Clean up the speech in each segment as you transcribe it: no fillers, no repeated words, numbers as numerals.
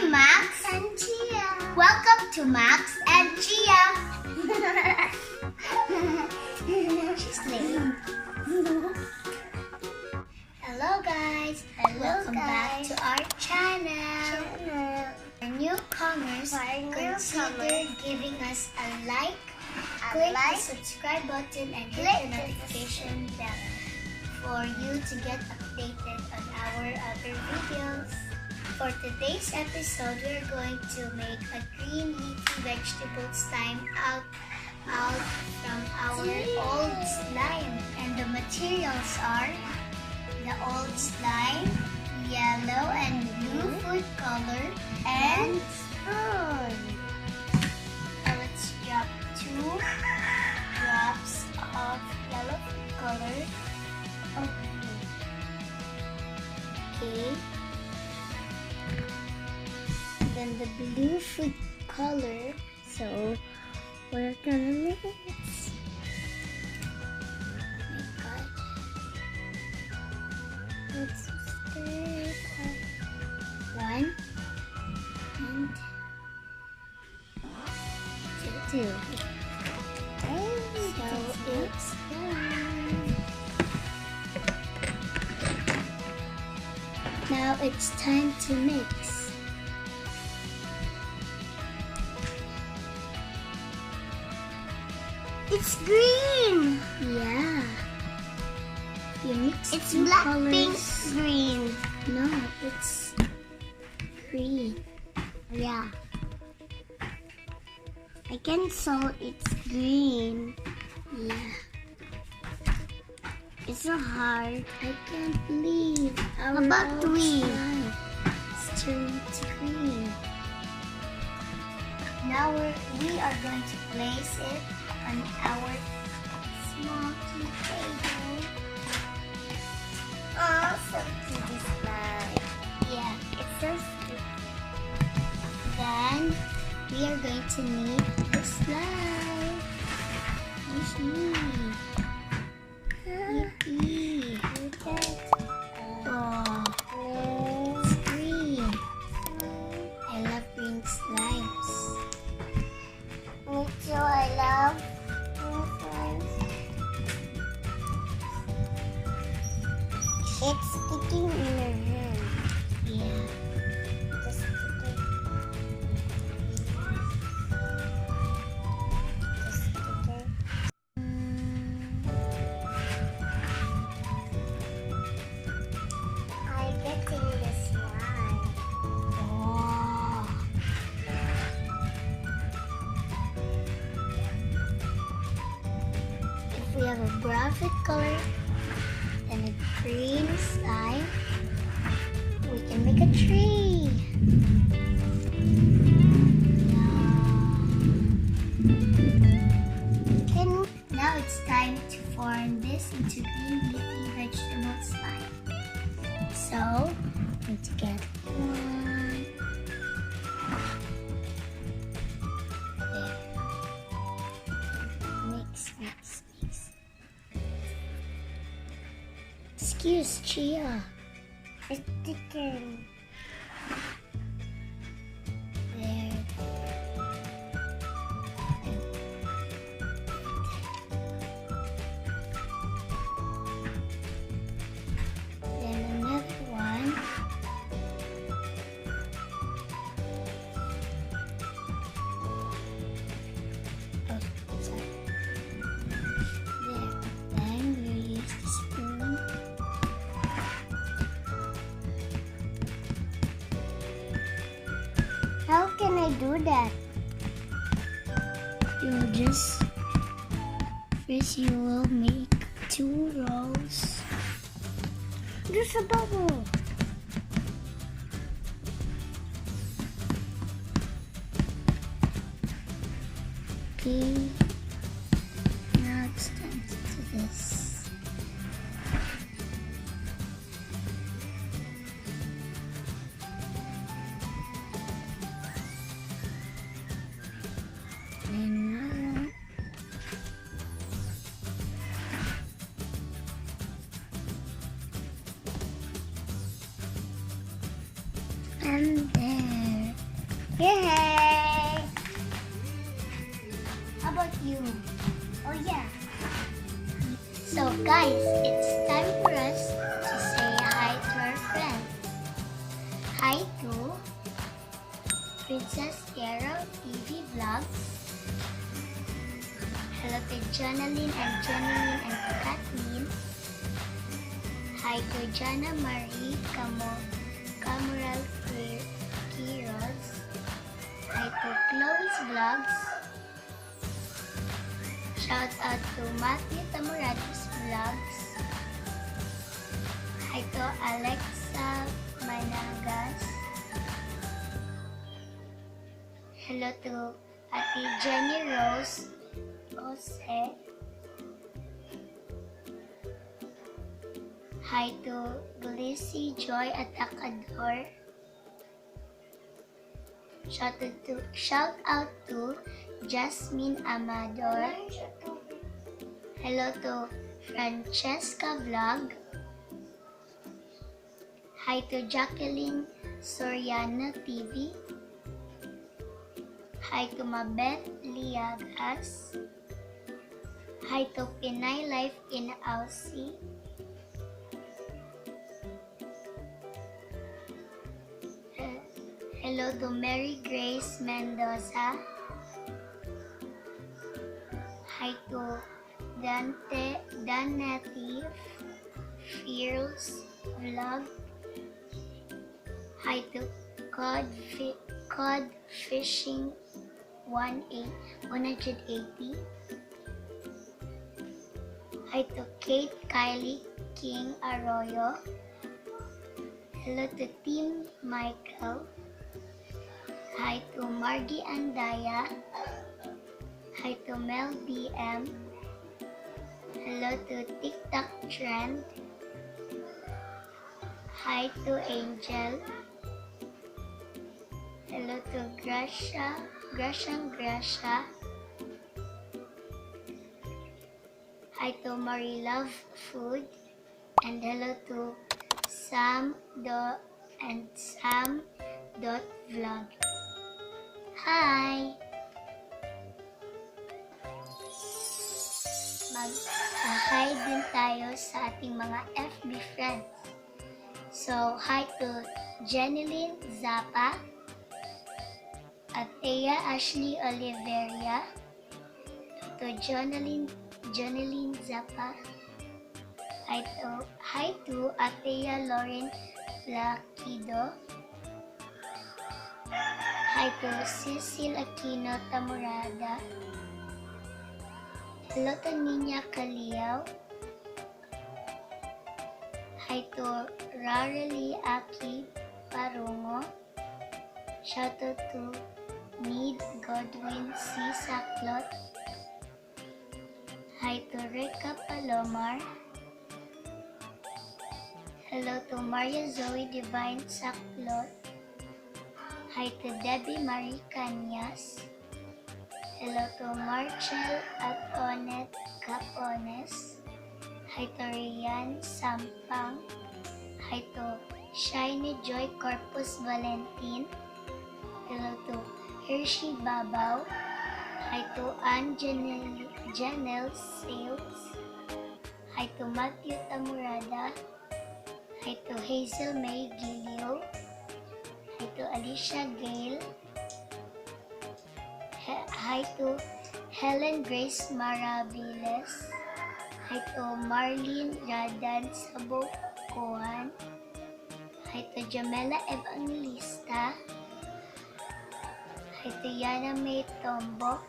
I'm Max and Chiah. Welcome to Max and Chiah. She's late. Hello guys. Welcome back to our channel. For newcomers, consider giving us a like, click the subscribe button and hit the notification bell for you to get updated on our other videos. For today's episode, we're going to make a green leafy vegetable slime out from our old slime. And the materials are the old slime, yellow and blue food color, and spoon. Now let's drop 2 drops of yellow food color. Okay. Then the blue food color. So we're gonna mix. Oh my god. Let's stir. 1 and 2. So it's done. Now it's time to mix. It's green! Yeah. You mix it's black, colors. Pink, green. No, it's green. Yeah. I can saw it's green. Yeah. It's so hard. I can't believe. How about we? It's turned to green. Now we are going to place it on our small tea table. Oh, so cute slime. Yeah, it's so cute. Then we are going to need the slime. Yippee! Oh, it's green. I love green slimes. Me too, I love green slimes. It's sticking in your hand. Yeah. Just sticking. I'm getting the slime. Oh. If we have a graphic color and a green slime, we can make a tree. Now it's time to form this into green leafy vegetable slime. So, we need to get 1. There. Mix. Excuse Chiah. It's sticking. There. Then another one. Oh, sorry. There. Then we'll use the spoon. How can I do that? You'll just first you will make 2 rows. There's a bubble. Okay. Now it's time to do this. And there. Yay! How about you? Oh yeah. So guys, it's time for us to say hi to our friends. Hi to Princess Carol TV Vlogs. Hello to Jonalyn and Jonalyn and to Kathleen. Hi to Jana Marie Camoral Quiroz. Hi to Chloe's Vlogs. Shout out to Matthew Tamuratis Vlogs. Hi to Alexa Managas. Hello to Ate Jenny Rose Jose. Hi to Glissy Joy Atacador. Shout out to Jasmine Amador. Hello to Francesca Vlog. Hi to Jacqueline Soriano TV. Hi to Mabeth Liagas. Hi to Pinay Life in Aussie. Hello to Mary Grace Mendoza. Hi to Danette Fears Vlog. Hi to Cod Fishing 180. Hi to Kate Kylie King Arroyo. Hello to Team Michael. Hi to Margie Andaya. Hi to Mel BM. Hello to TikTok Trend. Hi to Angel. Hello to Gracia. Hi to Marie Love Food. And hello to Sam Vlog. Hi! Mag-hi din tayo sa ating mga FB friends. So, hi to Jenilyn Zappa, Atea Ashley Oliveria, to Jonalyn Zappa, hi to Atea Lauren Placido, hi to Cecil Aquino Tamurada, hello to Nina Kaliao, hi to Rarely Aki Parungo, shoutout to Need Godwin C. Saklot, hi to Rika Palomar, hello to Maria Zoe Divine Saklot, hi to Debbie Marie Cañas, hello to Marcel Atonet Capones, hi to Rian Sampang, hi to Shiny Joy Corpus Valentin, hello to Hershey Babaw, hi to Ann Janelle Sales, hi to Matthew Tamurada, hi to Hazel May Gilio, hi to Alicia Gale, hi to Helen Grace Maraviles, hi to Marlene Radan Sabokuan, hi to Jamela Evangelista, hi to Yana May Tombok,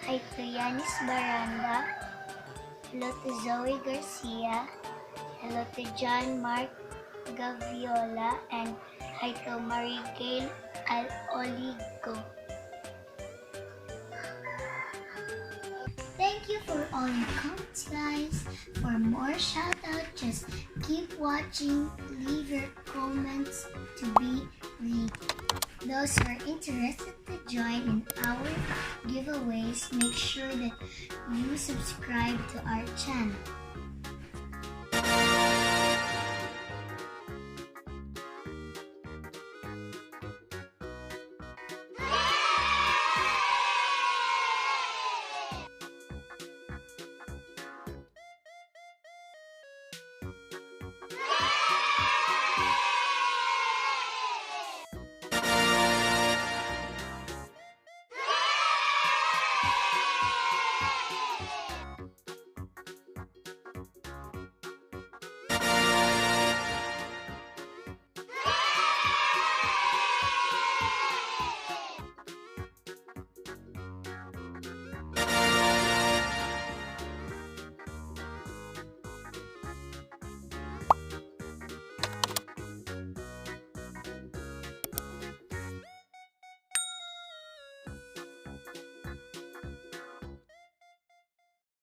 hi to Yanis Baranda, hello to Zoe Garcia, hello to John Mark Gaviola, and hi to Marie Gail Oligo. Thank you for all your comments, guys. For more shoutout, just keep watching. Leave your comments to be read. Those who are interested to join in our giveaways, make sure that you subscribe to our channel.